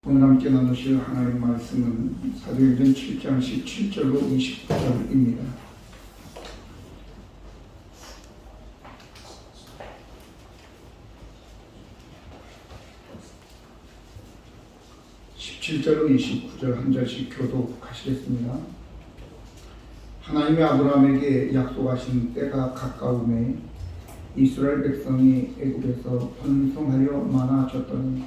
오늘 함께 나누실 하나님 말씀은 사도행전 7장 17절로 29절입니다. (17절로 29절) 한 절씩 교독하시겠습니다. 하나님이 아브라함에게 약속하신 때가 가까움에 이스라엘 백성이 애굽에서 번성하여 많아졌더니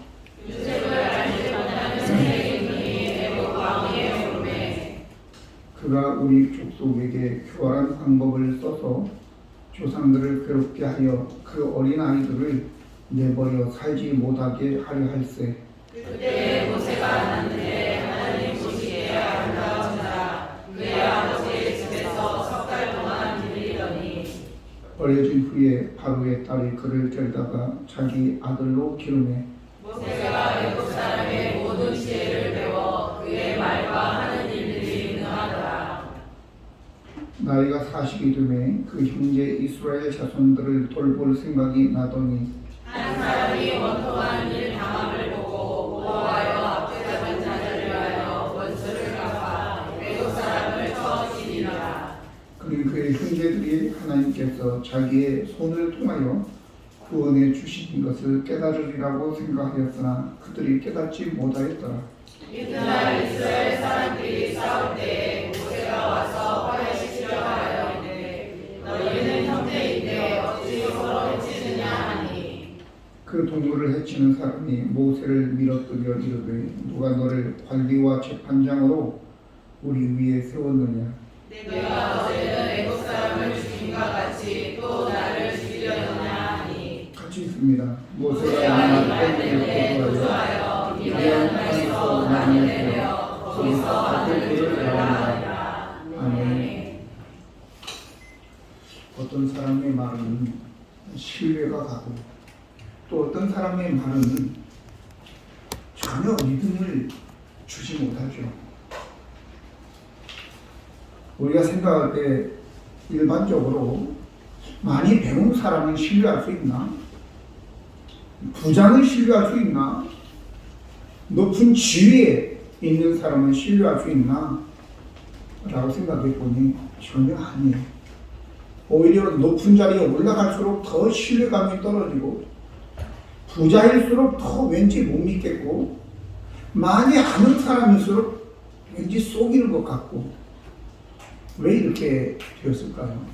그가 우리 족속에게 교활한 방법을 써서 조상들을 괴롭게 하여 그 어린 아이들을 내버려 살지 못하게 하려 할세. 그때 모세가 났는데 하나님 보시기에 아름다운 자라 그의 아버지의 집에서 석 달 동안 기르더니 어려진 후에 바로의 딸이 그를 데려다가 자기 아들로 기르매 모세가 애굽 사람의 모든 지혜를 배워 그의 말과 하는 일들이 능하더라. 나이가 40이 되매 그 형제 이스라엘 자손들을 돌볼 생각이 나더니 한 사람이 원통한 일 당함을 보고 보호하여 앞에서는 자들을 위하여 원수를 갚아 애굽 사람을 쳐 죽이니라. 그는 그의 형제들이 하나님께서 자기의 손을 통하여 구원해 주신 것을 깨달으리라고 생각하였으나 그들이 깨닫지 못하였더라. 이튿날 이스라엘 사람들이 싸울 때에 모세가 와서 화해시키려 하여 이르되 너희는 형제인데 어찌 서로 해치느냐 하니 그 동물을 해치는 사람이 모세를 밀어뜨려 이르되 누가 너를 관리와 재판장으로 우리 위에 세웠느냐. 내가 어제는 애굽 사람을 죽임과 같이 또 나를 죽이려느냐 하니 같이 있습니다. 모세가 이 말 때문에 고소하여 미디안 땅에서 나를 내려 거기서 아들들을 낳으리라. 아멘. 어떤 사람의 말은 신뢰가 가고 또 어떤 사람의 말은 전혀 믿음을 주지 못하죠. 우리가 생각할 때 일반적으로 많이 배운 사람은 신뢰할 수 있나? 부자는 신뢰할 수 있나? 높은 지위에 있는 사람은 신뢰할 수 있나? 라고 생각해 보니 전혀 아니에요. 오히려 높은 자리에 올라갈수록 더 신뢰감이 떨어지고 부자일수록 더 왠지 못 믿겠고 많이 아는 사람일수록 왠지 속이는 것 같고 왜 이렇게 되었을까요?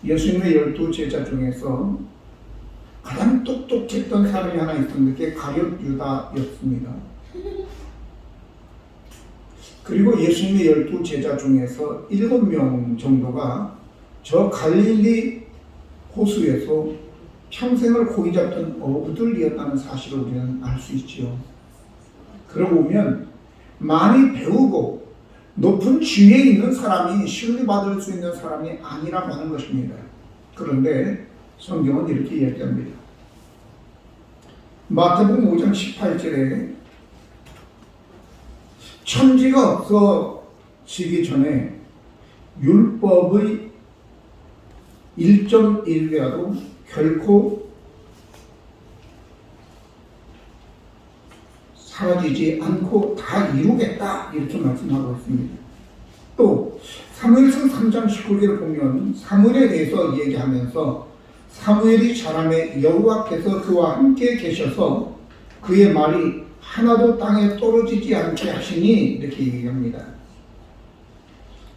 예수님의 12 제자 중에서 가장 똑똑했던 사람이 하나 있었는데 그게 가룟 유다였습니다. 그리고 예수님의 12 제자 중에서 7명 정도가 저 갈릴리 호수에서 평생을 고기 잡던 어부들이었다는 사실을 우리는 알 수 있지요. 그러고 보면 많이 배우고 높은 지위에 있는 사람이 신뢰받을 수 있는 사람이 아니라고 하는 것입니다. 그런데 성경은 이렇게 이야기합니다. 마태복음 5장 18절에 천지가 없어지기 전에 율법의 1.1개라도 결코 사라지지 않고 다 이루겠다 이렇게 말씀하고 있습니다. 또 사무엘상 3장 19절을 보면 사무엘에 대해서 얘기하면서 사무엘이 자라매 여호와께서 그와 함께 계셔서 그의 말이 하나도 땅에 떨어지지 않게 하시니 이렇게 얘기합니다.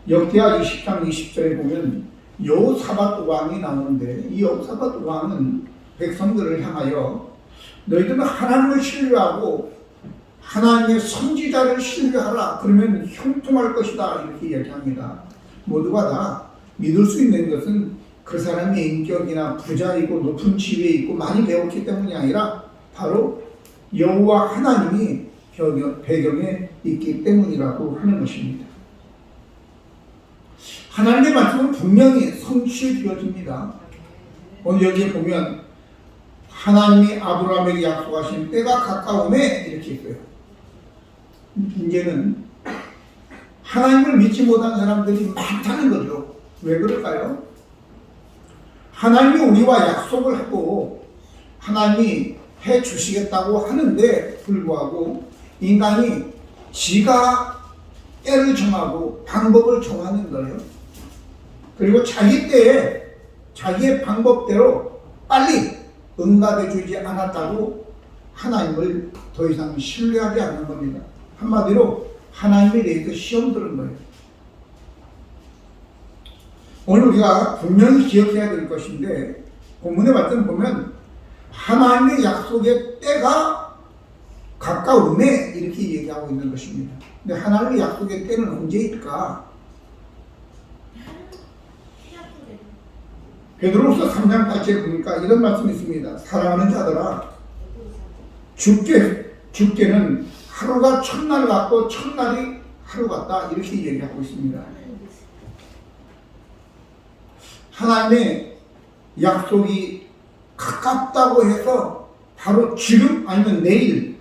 역대하 20장 20절에 보면 여호사밧 왕이 나오는데 이 여호사밧 왕은 백성들을 향하여 너희들은 하나님을 신뢰하고 하나님의 선지자를 신뢰하라. 그러면 형통할 것이다. 이렇게 이야기합니다. 모두가 다 믿을 수 있는 것은 그 사람의 인격이나 부자이고 높은 지위에 있고 많이 배웠기 때문이 아니라 바로 여호와 하나님이 배경에 있기 때문이라고 하는 것입니다. 하나님의 말씀은 분명히 성취되어집니다. 오늘 여기에 보면 하나님이 아브라함에게 약속하신 때가 가까움에 이렇게 있어요. 이제는 하나님을 믿지 못한 사람들이 많다는 거죠. 왜 그럴까요? 하나님이 우리와 약속을 하고 하나님이 해 주시겠다고 하는데 불구하고 인간이 지가 때를 정하고 방법을 정하는 거예요. 그리고 자기 때에 자기의 방법대로 빨리 응답해 주지 않았다고 하나님을 더 이상 신뢰하지 않는 겁니다. 한마디로 하나님에 대해서 시험 들은 거예요. 오늘 우리가 분명히 기억해야 될 것인데 본문의 말씀 보면 하나님의 약속의 때가 가까움에 이렇게 얘기하고 있는 것입니다. 근데 하나님의 약속의 때는 언제일까? 베드로후서 3장 8절에 보니까 이런 말씀이 있습니다. 사랑하는 자들아, 주께는 하루가 첫날 같고 첫날이 하루 같다 이렇게 얘기하고 있습니다. 하나님의 약속이 가깝다고 해서 바로 지금 아니면 내일이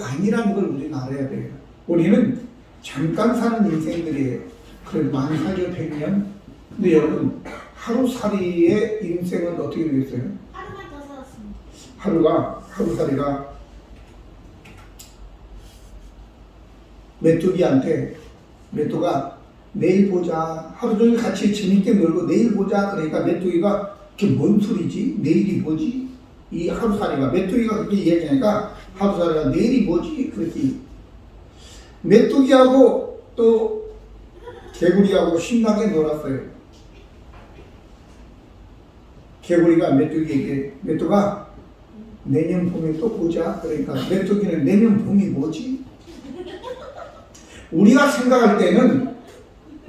아니라는 걸 우리는 알아야 돼요. 우리는 잠깐 사는 인생들이에요. 그래도 많이 살죠, 100년. 근데 여러분, 하루살이의 인생은 어떻게 되겠어요? 하루만 더 살았습니다. 하루살이가 메뚜기가 내일 보자. 하루 종일 같이 재밌게 놀고 내일 보자. 그러니까 메뚜기가 그게 뭔 소리지? 내일이 뭐지? 이 하루살이가 메뚜기가 그렇게 얘기하니까 하루살이가 내일이 뭐지? 그렇게 메뚜기하고 또 개구리하고 신나게 놀았어요. 개구리가 메뚜기에게 메뚜가 내년 봄에 또 보자. 그러니까 메뚜기는 내년 봄이 뭐지? 우리가 생각할 때는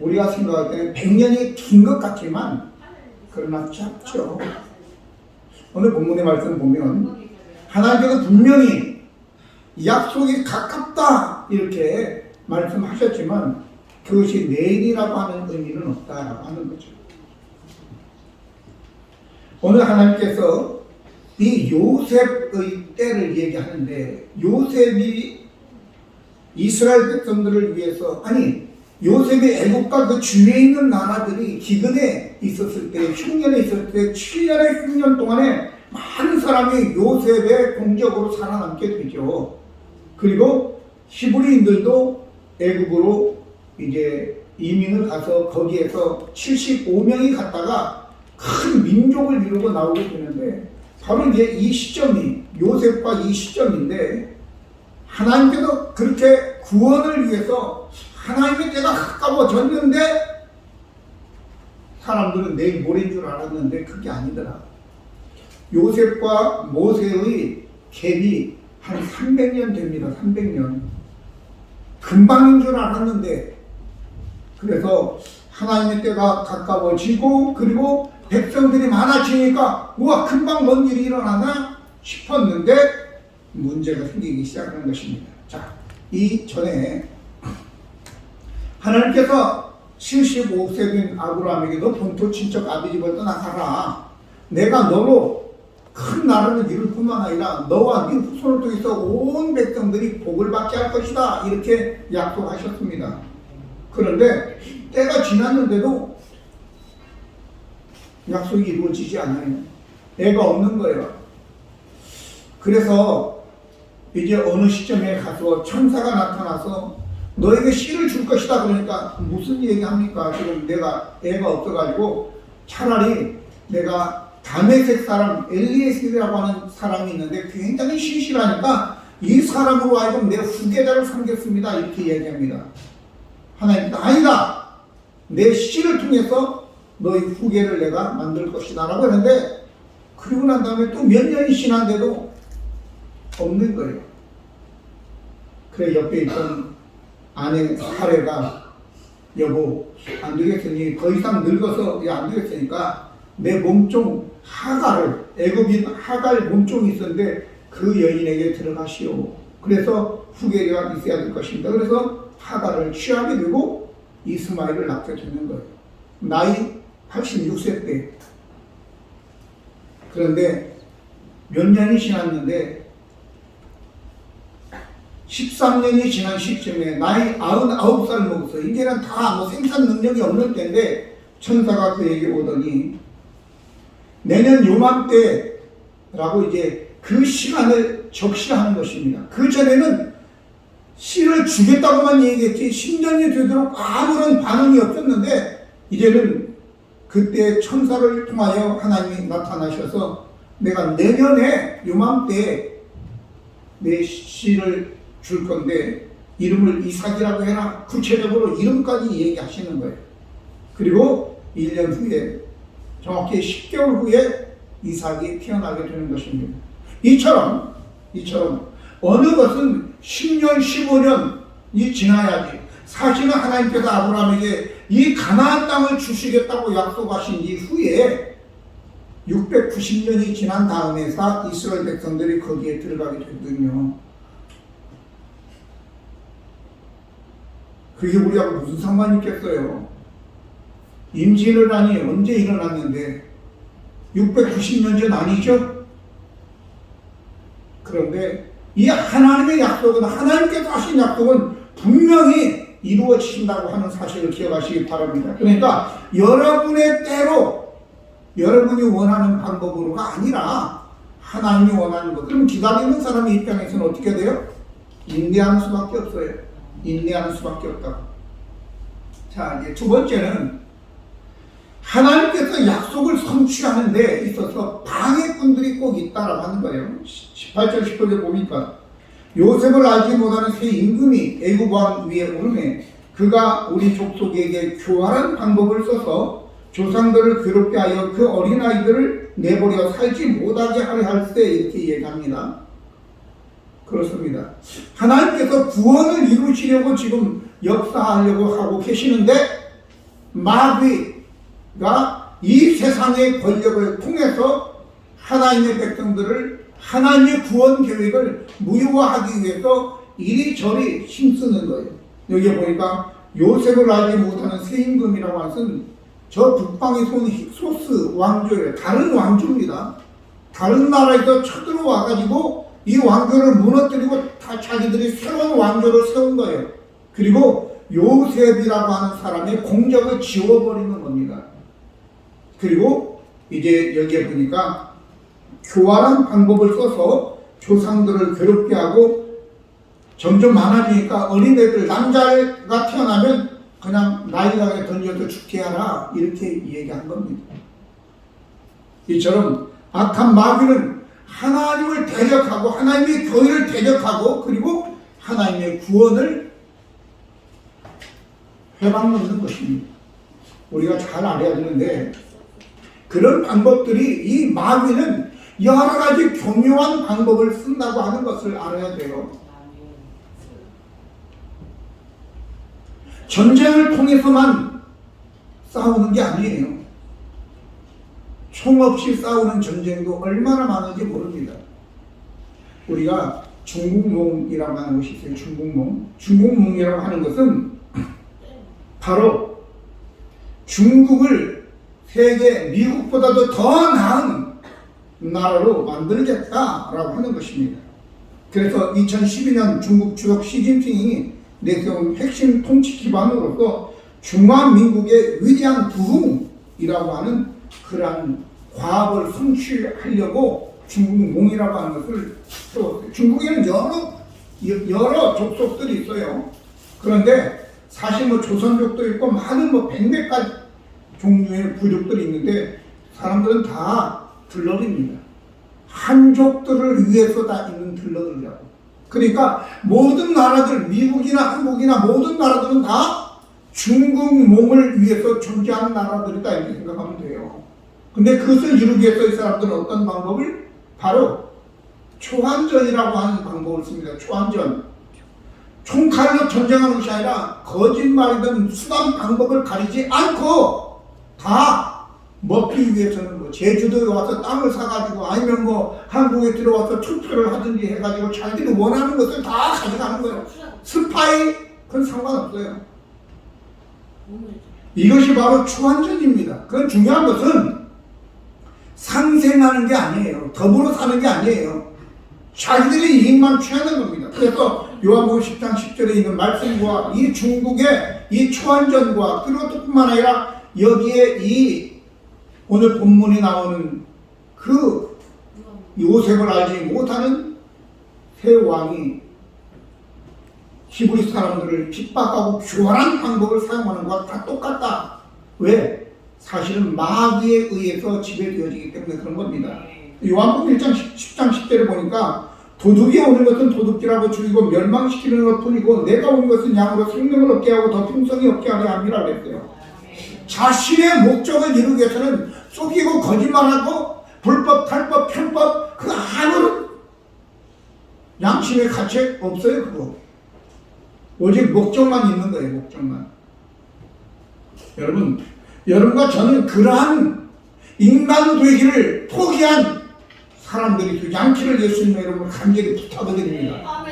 100년이 긴 것 같지만 그러나 짧죠. 오늘 본문의 말씀 보면 하나님께서 분명히 약속이 가깝다 이렇게 말씀하셨지만 그것이 내일이라고 하는 의미는 없다라고 하는 거죠. 오늘 하나님께서 이 요셉의 때를 얘기하는데 요셉이 이스라엘 백성들을 위해서 요셉이 애국과 그 주위에 있는 나라들이 기근에 있었을 때 흉년에 있었을 때 7년의 흉년 동안에 많은 사람이 요셉의 공적으로 살아남게 되죠. 그리고 히브리인들도 애국으로 이제 이민을 가서 거기에서 75명이 갔다가 큰 민족을 이루고 나오게 되는데 바로 이제 이 시점이 요셉과 이 시점인데 하나님께서 그렇게 구원을 위해서 하나님의 때가 가까워졌는데 사람들은 내일 모레인 줄 알았는데 그게 아니더라. 요셉과 모세의 갭이 한 300년 됩니다. 300년. 금방인 줄 알았는데 그래서 하나님의 때가 가까워지고 그리고 백성들이 많아지니까 우와 금방 뭔 일이 일어나나 싶었는데 문제가 생기기 시작하는 것입니다. 자, 이 전에 하나님께서 75세 된 아브라함에게 너 본토 친척 아비집을 떠나가라. 내가 너로 큰 나라를 이룰 뿐만 아니라 너와 네 후손을 통해서 온 백성들이 복을 받게 할 것이다. 이렇게 약속하셨습니다. 그런데 때가 지났는데도 약속이 이루어지지 않아요. 애가 없는 거예요. 그래서 이제 어느 시점에 가서 천사가 나타나서 너에게 씨를 줄 것이다. 그러니까 무슨 얘기합니까? 지금 내가 애가 없어가지고 차라리 내가 다메섹 사람 엘리에셀이라고 하는 사람이 있는데 굉장히 신실하니까 이 사람으로 하여금 내 후계자를 삼겠습니다. 이렇게 얘기합니다. 하나님께서 아니다. 내 씨를 통해서 너의 후계를 내가 만들 것이다 라고 했는데 그리고 난 다음에 또 몇 년이 지났는데도 없는 거예요. 그래 옆에 있던 아내 사례가 여보 안 되겠으니 더 이상 늙어서 안 되겠으니까 내 몸종 하갈을 애굽인 하갈 몸종이 있었는데 그 여인에게 들어가시오. 그래서 후계자가 있어야 될 것입니다. 그래서 하갈을 취하게 되고 이스마엘을 낳게 되는 거예요. 나이 86세 때. 그런데 몇 년이 지났는데 13년이 지난 시점에 나이 99살 먹었어. 이제는 다 생산 능력이 없는 때인데 천사가 그에게 오더니 내년 요맘때라고 이제 그 시간을 적시하는 것입니다. 그 전에는 씨를 주겠다고만 얘기했지 신전이 되도록 아무런 반응이 없었는데 이제는 그때 천사를 통하여 하나님이 나타나셔서 내가 내년에 요맘때에 내 씨를 줄 건데 이름을 이삭이라고 해라. 구체적으로 이름까지 얘기하시는 거예요. 그리고 1년 후에 정확히 10개월 후에 이삭이 태어나게 되는 것입니다. 이처럼 어느 것은 10년, 15년이 지나야지. 사실은 하나님께서 아브라함에게 이 가나안 땅을 주시겠다고 약속하신 이후에 690년이 지난 다음에서 이스라엘 백성들이 거기에 들어가게 되거든요. 그게 우리하고 무슨 상관이 있겠어요? 임진왜란이 언제 일어났는데 690년 전 아니죠? 그런데 이 하나님의 약속은 하나님께서 하신 약속은 분명히 이루어진다고 하는 사실을 기억하시기 바랍니다. 그러니까 여러분의 때로 여러분이 원하는 방법으로가 아니라 하나님이 원하는 것. 그럼 기다리는 사람의 입장에서는 어떻게 돼요? 인내하는 수밖에 없어요. 인내하는 수밖에 없다고. 자, 이제 두 번째는 하나님께서 약속을 성취하는 데 있어서 방해꾼들이 꼭 있다라고 하는 거예요. 18절 19절 보니까 요셉을 알지 못하는 새 임금이 애굽 왕 위에 오르매 그가 우리 족속에게 교활한 방법을 써서 조상들을 괴롭게 하여 그 어린아이들을 내버려 살지 못하게 하려 할세 이렇게 얘기합니다. 그렇습니다. 하나님께서 구원을 이루시려고 지금 역사하려고 하고 계시는데 마귀가 이 세상의 권력을 통해서 하나님의 백성들을 하나님의 구원 계획을 무효화하기 위해서 이리저리 힘쓰는 거예요. 여기 보니까 요셉을 알지 못하는 새 임금이라고 하는 것은 저 북방에 온 힉소스 왕조예요. 다른 왕조입니다. 다른 나라에서 쳐들어와가지고 이 왕조를 무너뜨리고 다 자기들이 새로운 왕조를 세운 거예요. 그리고 요셉이라고 하는 사람의 공적을 지워버리는 겁니다. 그리고 이제 여기에 보니까 교활한 방법을 써서 조상들을 괴롭게 하고 점점 많아지니까 어린애들 남자가 태어나면 그냥 나이가게 던져서 죽게 하라 이렇게 얘기한 겁니다. 이처럼 악한 마귀는 하나님을 대적하고 하나님의 교회를 대적하고 그리고 하나님의 구원을 회방놓는 것입니다. 우리가 잘 알아야 되는데 그런 방법들이 이 마귀는 여러 가지 교묘한 방법을 쓴다고 하는 것을 알아야 돼요. 전쟁을 통해서만 싸우는 게 아니에요. 총 없이 싸우는 전쟁도 얼마나 많은지 모릅니다. 우리가 중국몽이라고 하는 것이 있어요. 중국몽. 중국몽이라고 하는 것은 바로 중국을 세계 미국보다도 더 나은 나라로 만들겠다라고 하는 것입니다. 그래서 2012년 중국 주석 시진핑이 내세운 핵심 통치 기반으로서 중화민국의 위대한 부흥이라고 하는 그러한 과업을 성취하려고 중국몽이라고 하는 것을 세웠어요. 중국에는 여러 족속들이 있어요. 그런데 사실 조선족도 있고 많은 백몇 가지 종류의 부족들이 있는데 사람들은 다 들러리입니다. 한족들을 위해서 다 있는 들러리라고. 그러니까 모든 나라들, 미국이나 한국이나 모든 나라들은 다 중국몽을 위해서 존재하는 나라들이다 이렇게 생각하면 돼요. 근데 그것을 이루기 위해서 이 사람들은 어떤 방법을? 바로 초한전이라고 하는 방법을 씁니다. 초한전. 총칼로 전쟁하는 것이 아니라 거짓말이든 수단 방법을 가리지 않고 다 먹기 위해서는 제주도에 와서 땅을 사가지고 아니면 한국에 들어와서 투표를 하든지 해가지고 자기들이 원하는 것을 다 가져가는 거예요. 스파이 그건 상관없어요. 이것이 바로 초한전입니다. 그건 중요한 것은 상생하는 게 아니에요. 더불어 사는 게 아니에요. 자기들이 이익만 취하는 겁니다. 그래서 요한복음 10장 10절에 있는 말씀과 이 중국의 이 초한전과 그리고 또 뿐만 아니라 여기에 이 오늘 본문에 나오는 그 요셉을 알지 못하는 세 왕이 히브리 사람들을 핍박하고 교활한 방법을 사용하는 것과 다 똑같다. 왜? 사실은 마귀에 의해서 지배되어지기 때문에 그런 겁니다. 요한복음 1장 10장 10절에 보니까 도둑이 오는 것은 도둑질하고 죽이고 멸망시키는 것뿐이고 내가 온 것은 양으로 생명을 얻게 하고 더 풍성히 얻게 하려 함이라 그랬어요. 자신의 목적을 이루기 위해서는 속이고 거짓말하고 불법, 탈법, 편법 그 아무런 양심의 가치 없어요. 그거 오직 목적만 있는 거예요. 목적만. 여러분과 저는 그러한 인간 되기를 포기한 사람들이 그 양키를 예수님의 이름으로 간절히 부탁드립니다.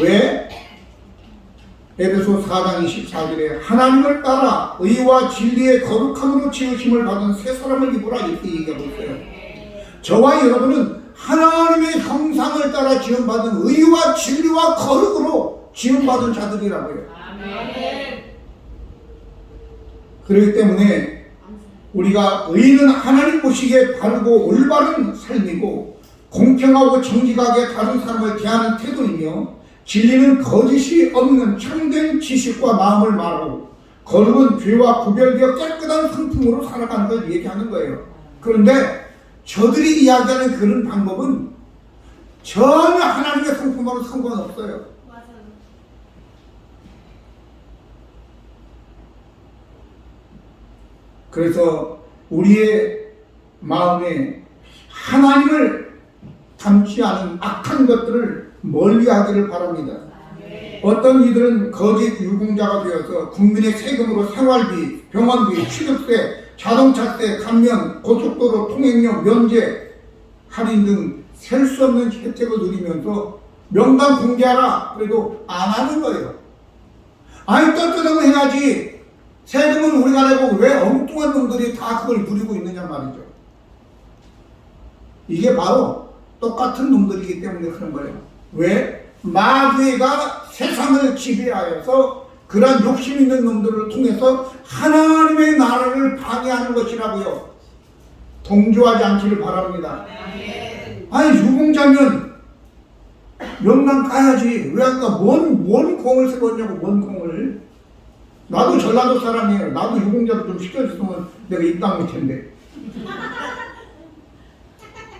왜? 에베소 4장 24절에 하나님을 따라 의와 진리의 거룩함으로 지으심을 받은 새 사람을 입으라 이렇게 얘기하고 있어요. 저와 여러분은 하나님의 형상을 따라 지음받은 의와 진리와 거룩으로 지음받은 자들이라고요. 그렇기 때문에 우리가 의는 하나님 보시기에 바르고 올바른 삶이고 공평하고 정직하게 다른 사람을 대하는 태도이며 진리는 거짓이 없는 참된 지식과 마음을 말하고 거룩은 죄와 구별되어 깨끗한 성품으로 살아가는 걸 얘기하는 거예요. 그런데 저들이 이야기하는 그런 방법은 전혀 하나님의 성품하고 상관없어요. 그래서 우리의 마음에 하나님을 닮지 않은 악한 것들을 멀리하기를 바랍니다. 어떤 이들은 거짓 유공자가 되어서 국민의 세금으로 생활비, 병원비, 취득세, 자동차세, 감면, 고속도로 통행료, 면제, 할인 등 셀 수 없는 혜택을 누리면서 명단 공개하라 그래도 안 하는 거예요. 아니 떳떳하게 해야지. 세금은 우리가 내고 왜 엉뚱한 놈들이 다 그걸 누리고 있느냐 말이죠. 이게 바로 똑같은 놈들이기 때문에 그런 거예요. 왜? 마귀가 세상을 지배하여서 그런 욕심 있는 놈들을 통해서 하나님의 나라를 방해하는 것이라고요. 동조하지 않기를 바랍니다. 아니 유공자면 명랑 까야지. 왜 아까 뭔 공을 세웠냐고. 뭔 공을. 나도 전라도 사람이에요. 나도 유공자도 좀 시켜줬으면 내가 입당할 텐데.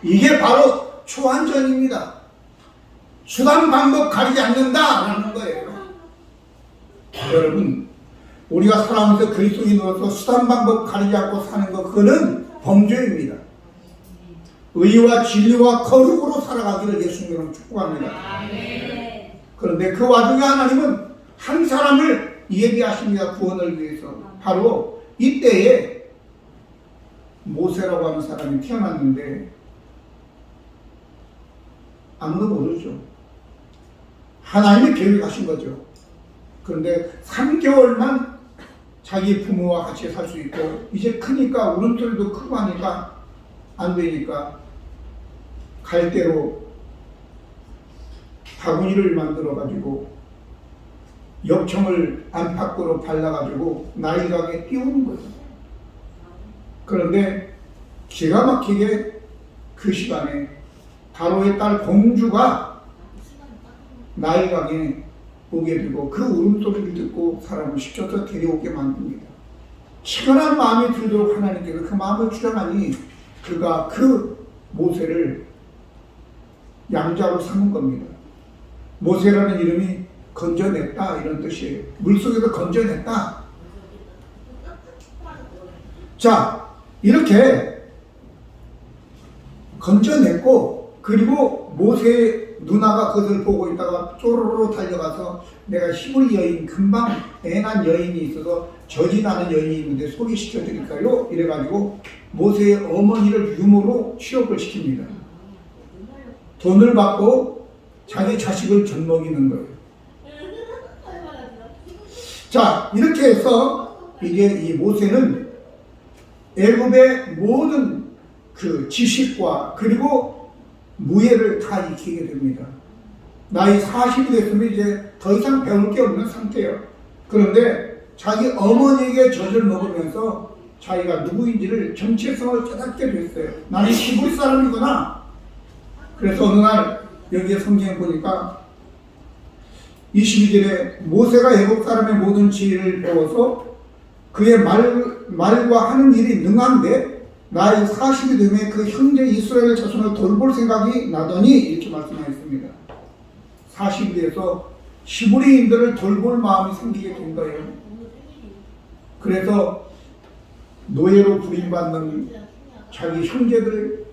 이게 바로 초한전입니다. 수단 방법 가리지 않는다라는 거예요. 여러분, 우리가 살아오면서 그리스도인으로서 수단 방법 가리지 않고 사는 것, 그거는 범죄입니다. 의와 진리와 거룩으로 살아가기를 예수님으로 축복합니다. 그런데 그 와중에 하나님은 한 사람을 예비하십니다. 구원을 위해서. 바로 이때에 모세라고 하는 사람이 태어났는데 아무도 모르죠. 하나님이 계획하신 거죠. 그런데 3개월만 자기 부모와 같이 살 수 있고 이제 크니까 울음소리도 크고 하니까 안 되니까 갈대로 바구니를 만들어 가지고 역청을 안팎으로 발라가지고 나일강에 띄우는 거예요. 그런데 기가 막히게 그 시간에 바로의 딸 공주가 나일강에 오게 되고 그 울음소리를 듣고 사람을 시켜서 데려오게 만듭니다. 치열한 마음이 들도록 하나님께서 그 마음을 주장하니 그가 그 모세를 양자로 삼은 겁니다. 모세라는 이름이 건져냈다 이런 뜻이에요. 물속에서 건져냈다. 자, 이렇게 건져냈고 그리고 모세의 누나가 그것을 보고 있다가 쪼로로 달려가서 내가 히브리 여인 금방 애난 여인이 있어서 저지나는 여인이 있는데 소개시켜 드릴까요? 이래가지고 모세의 어머니를 유모로 취업을 시킵니다. 돈을 받고 자기 자식을 젖먹이는 거예요. 자, 이렇게 해서 이게 이 모세는 애굽의 모든 그 지식과 그리고 무예를 다 익히게 됩니다. 나이 40이 됐으면 이제 더 이상 배울 게 없는 상태예요. 그런데 자기 어머니에게 젖을 먹으면서 자기가 누구인지를 정체성을 깨닫게 됐어요. 나는 히브리 사람이구나. 그래서 어느 날 여기에 성경에 보니까 22절에 모세가 애국 사람의 모든 지혜를 배워서 그의 말과 하는 일이 능한데 나이 40이 되면 그 형제 이스라엘 자손을 돌볼 생각이 나더니 이렇게 말씀하셨습니다. 40이 돼서 히브리인들을 돌볼 마음이 생기게 된 거예요. 그래서 노예로 부림받는 자기 형제들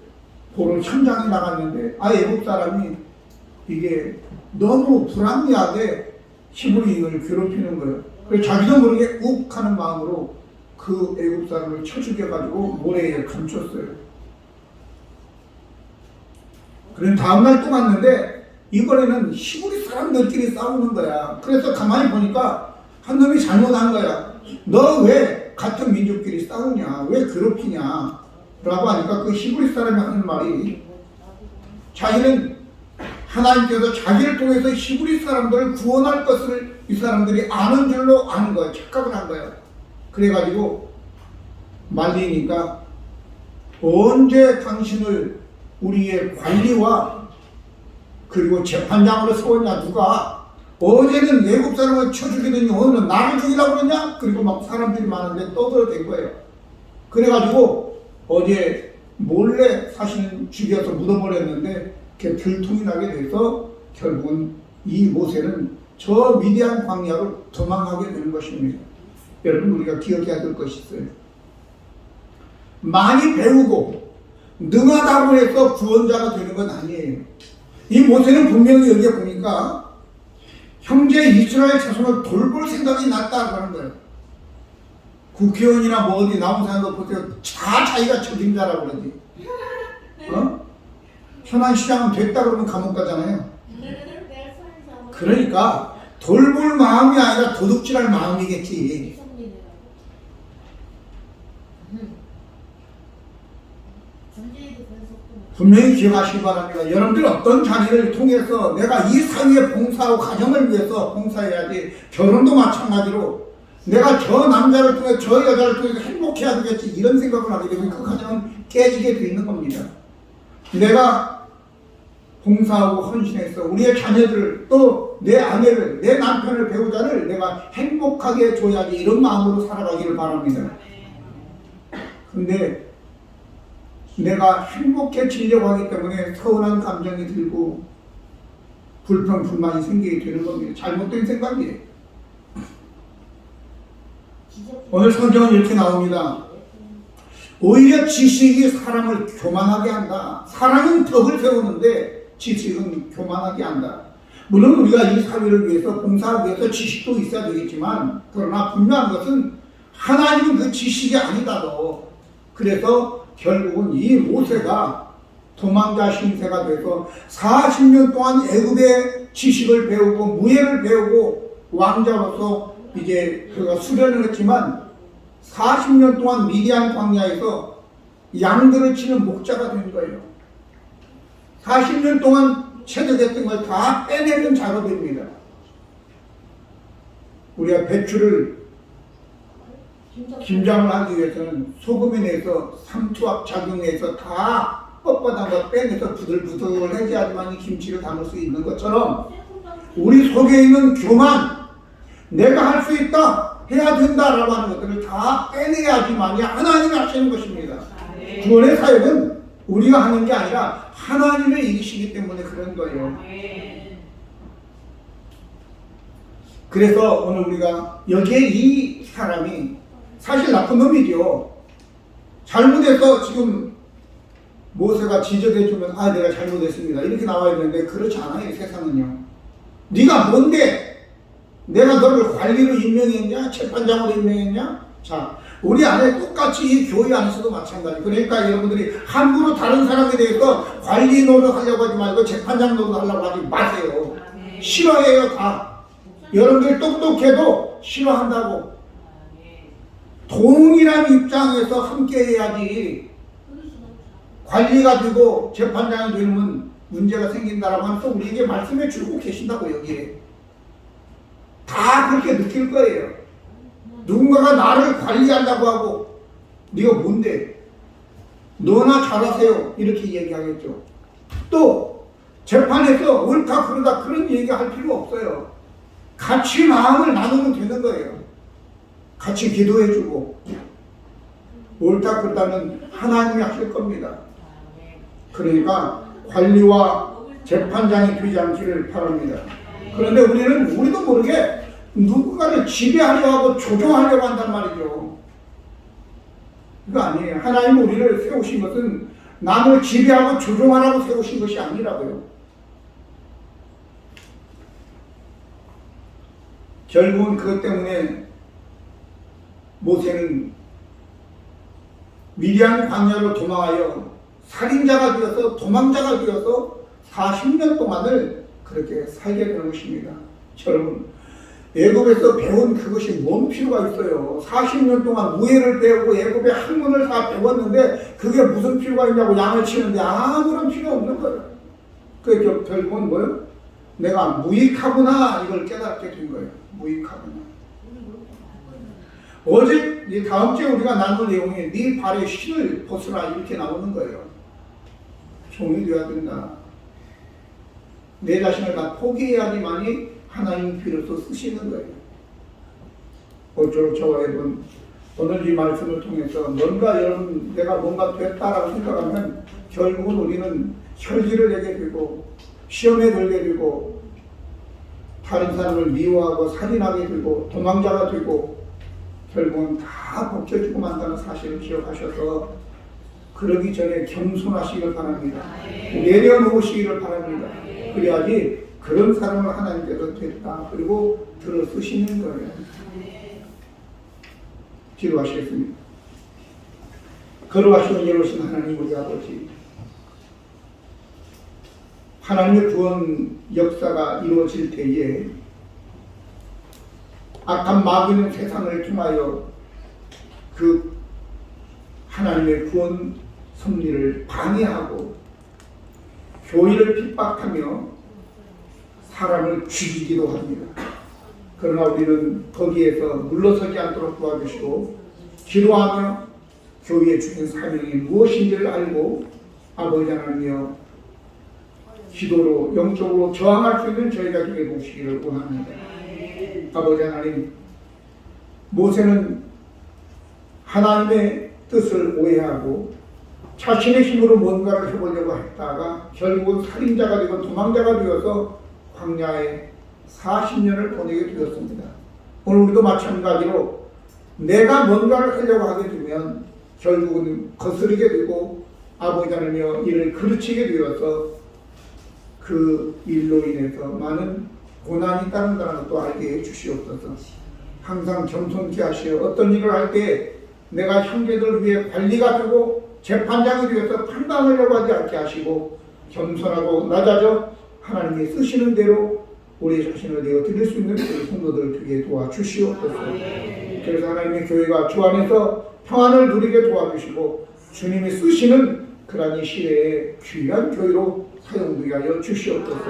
보러 현장에 나갔는데 애국 사람이 이게 너무 불합리하게 히브리인을 괴롭히는 거예요. 그래서 자기도 모르게 욱 하는 마음으로 그 애국 사람을 쳐 죽여가지고 모래에 감췄어요. 그럼 다음날 또 갔는데 이번에는 히브리 사람들끼리 싸우는 거야. 그래서 가만히 보니까 한 놈이 잘못한 거야. 너 왜 같은 민족끼리 싸우냐? 왜 괴롭히냐? 라고 하니까 그 히브리 사람이 하는 말이 자기는 하나님께서 자기를 통해서 히브리 사람들을 구원할 것을 이 사람들이 아는 줄로 아는 거예요. 착각을 한 거예요. 그래가지고 말리니까 언제 당신을 우리의 관리와 그리고 재판장으로 세웠냐? 누가 어제는 외국 사람을 쳐 죽이더니 오늘은 나를 죽이라고 그러냐? 그리고 막 사람들이 많은데 떠들어댄 거예요. 그래가지고 어제 몰래 사실은 죽여서 묻어버렸는데 그 들통이 나게 돼서 결국은 이 모세는 저 미디안 광야로 도망하게 되는 것입니다. 여러분 우리가 기억해야 될 것이 있어요. 많이 배우고 능하다고 해서 구원자가 되는 건 아니에요. 이 모세는 분명히 여기에 보니까 형제 이스라엘 자손을 돌볼 생각이 났다 그러는 거예요. 국회의원이나 뭐 어디 나온 사람도 보세요. 자기가 책임자라고 그러지. 현안시장은 됐다 그러면 감옥 가잖아요. 그러니까 돌볼 마음이 아니라 도둑질할 마음이겠지. 분명히 기억하시기 바랍니다. 여러분들 어떤 자리를 통해서 내가 이 사회에 봉사하고 가정을 위해서 봉사해야지. 결혼도 마찬가지로 내가 저 남자를 통해 저 여자를 통해서 행복해야 되겠지 이런 생각을 하게 되면 그 가정은 깨지게 돼 있는 겁니다. 내가 봉사하고 헌신해서 우리의 자녀들을 또 내 아내를 내 남편을 배우자를 내가 행복하게 해줘야지 이런 마음으로 살아가기를 바랍니다. 근데 내가 행복해지려고 하기 때문에 서운한 감정이 들고 불평 불만이 생기게 되는 겁니다. 잘못된 생각이에요. 오늘 성경은 이렇게 나옵니다. 오히려 지식이 사람을 교만하게 한다. 사람은 덕을 세우는데 지식은 교만하게 한다. 물론 우리가 이 사회를 위해서 봉사하기 위해서 지식도 있어야 되겠지만 그러나 분명한 것은 하나님은 그 지식이 아니다도. 그래서 결국은 이 모세가 도망자 신세가 돼서 40년 동안 애굽의 지식을 배우고 무예를 배우고 왕자로서 이제 그가 수련을 했지만 40년 동안 미디안 광야에서 양들을 치는 목자가 된 거예요. 40년 동안 체득했던 걸 다 빼내는 작업입니다. 우리가 배추를 김장을 하기 위해서는 소금에 내서 삼투압 작용해서 다 뻣뻣한 거 빼내서 부들부들 해야지만 이 김치를 담을 수 있는 것처럼 우리 속에 있는 교만, 내가 할 수 있다, 해야 된다라고 하는 것들을 다 빼내야지만이 하나님이 하시는 것입니다. 구원의 사역은 우리가 하는 게 아니라 하나님의 일이시기 때문에 그런 거예요. 그래서 오늘 우리가 여기에 이 사람이 사실 나쁜 놈이죠. 잘못해서 지금 모세가 지적해주면 내가 잘못했습니다 이렇게 나와야 되는데 그렇지 않아요. 세상은요. 네가 뭔데 내가 너를 관리로 임명했냐 재판장으로 임명했냐. 자, 우리 안에 똑같이 이 교회 안에서도 마찬가지. 그러니까 여러분들이 함부로 다른 사람에 대해서 관리 노릇하려고 하지 말고 재판장 노릇하려고 하지 마세요. 싫어해요 다. 여러분들이 똑똑해도 싫어한다고. 동일한 입장에서 함께 해야지 관리가 되고 재판장이 되면 문제가 생긴다라고 하면서 우리에게 말씀해 주고 계신다고. 여기에 다 그렇게 느낄 거예요. 누군가가 나를 관리한다고 하고 네가 뭔데? 너나 잘하세요 이렇게 얘기하겠죠. 또 재판에서 옳다 그러다 그런 얘기할 필요 없어요. 같이 마음을 나누면 되는 거예요. 같이 기도해주고 옳다 그러다는 하나님이 하실 겁니다. 그러니까 관리와 재판장이 되지 않기를 바랍니다. 그런데 우리도 모르게 누군가를 지배하려고 하고 조종하려고 한단 말이죠. 그거 아니에요. 하나님 우리를 세우신 것은 남을 지배하고 조종하라고 세우신 것이 아니라고요. 결국은 그것 때문에 모세는 미디안 광야로 도망하여 살인자가 되어서 도망자가 되어서 40년 동안을 그렇게 살게 되는 것입니다. 여러분, 애굽에서 배운 그것이 뭔 필요가 있어요? 40년 동안 무예를 배우고 애굽의 학문을 다 배웠는데 그게 무슨 필요가 있냐고 양을 치는데 아무런 필요 없는 거예요. 그 결국은 뭐예요? 내가 무익하구나 이걸 깨닫게 된 거예요. 무익하구나. 어제 다음 주에 우리가 나눈 내용이 네 발에 신을 벗으라 이렇게 나오는 거예요. 종이 되어야 된다. 내 자신을 다 포기해야지만이 하나님 비로소 쓰시는 거예요. 어쩌고 저와 여러분 오늘 이 말씀을 통해서 내가 뭔가 됐다라고 생각하면 결국은 우리는 혈기를 내게 되고 시험에 들게 되고 다른 사람을 미워하고 살인하게 되고 도망자가 되고 결국은 다 벗겨지고 만다는 사실을 기억하셔서 그러기 전에 겸손하시길 바랍니다. 내려놓으시기를 바랍니다. 그래야지 그런 사람을 하나님께서 됐다 그리고 들어 쓰시는 거예요. 기도하시겠습니다. 걸어가시는 예로신 하나님 우리 아버지, 하나님의 구원 역사가 이루어질 때에 악한 마귀는 세상을 통하여 그 하나님의 구원 섭리를 방해하고 교회를 핍박하며 사람을 죽이기도 합니다. 그러나 우리는 거기에서 물러서지 않도록 도와주시고 기도하며 교회의 주신 사명이 무엇인지를 알고 아버지 하나님이여 기도로 영적으로 저항할 수 있는 저희가 되게 보시기를 원합니다. 아버지 하나님, 모세는 하나님의 뜻을 오해하고 자신의 힘으로 뭔가를 해보려고 했다가 결국은 살인자가 되고 도망자가 되어서 광야에 40년을 보내게 되었습니다. 오늘 우리도 마찬가지로 내가 뭔가를 하려고 하게 되면 결국은 거스르게 되고 아버지 하나님이여 이를 그르치게 되어서 그 일로 인해서 많은 고난이 따른다는 것도 알게 해주시옵소서. 항상 겸손케 하시어 어떤 일을 할 때 내가 형제들을 위해 관리가 되고 재판장이 되어서 판단하려고 하지 않게 하시고 겸손하고 낮아져 하나님이 쓰시는 대로 우리 자신을 내어 드릴 수 있는 그 성도들을 되게 도와주시옵소서. 그래서 하나님의 교회가 주 안에서 평안을 누리게 도와주시고 주님이 쓰시는 그러한 이 시대에 귀한 교회로 사용되게 하여 주시옵소서.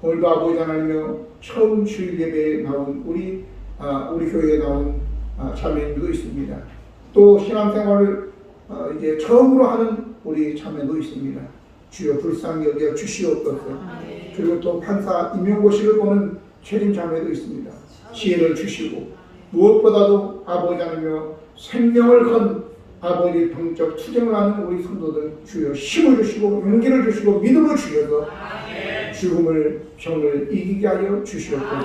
오늘도 아버지 하나님이여 처음 주일 예배에 나온 우리 교회에 나온 자매님도 있습니다. 또 신앙생활을 이제 처음으로 하는 우리 자매도 있습니다. 주여 불쌍히 여겨 주시옵소서. 그리고 또 판사 임용고시를 보는 최림 자매도 있습니다. 지혜를 주시고 무엇보다도 아버지 하나님이여 생명을 건 아버지 병적 투쟁을 하는 우리 성도들 주여 힘을 주시고 용기를 주시고 믿음을 주셔서 죽음을 병을 이기게 하여 주시옵소서.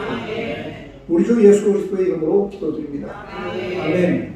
우리 주 예수 그리스도의 이름으로 기도드립니다. 아멘.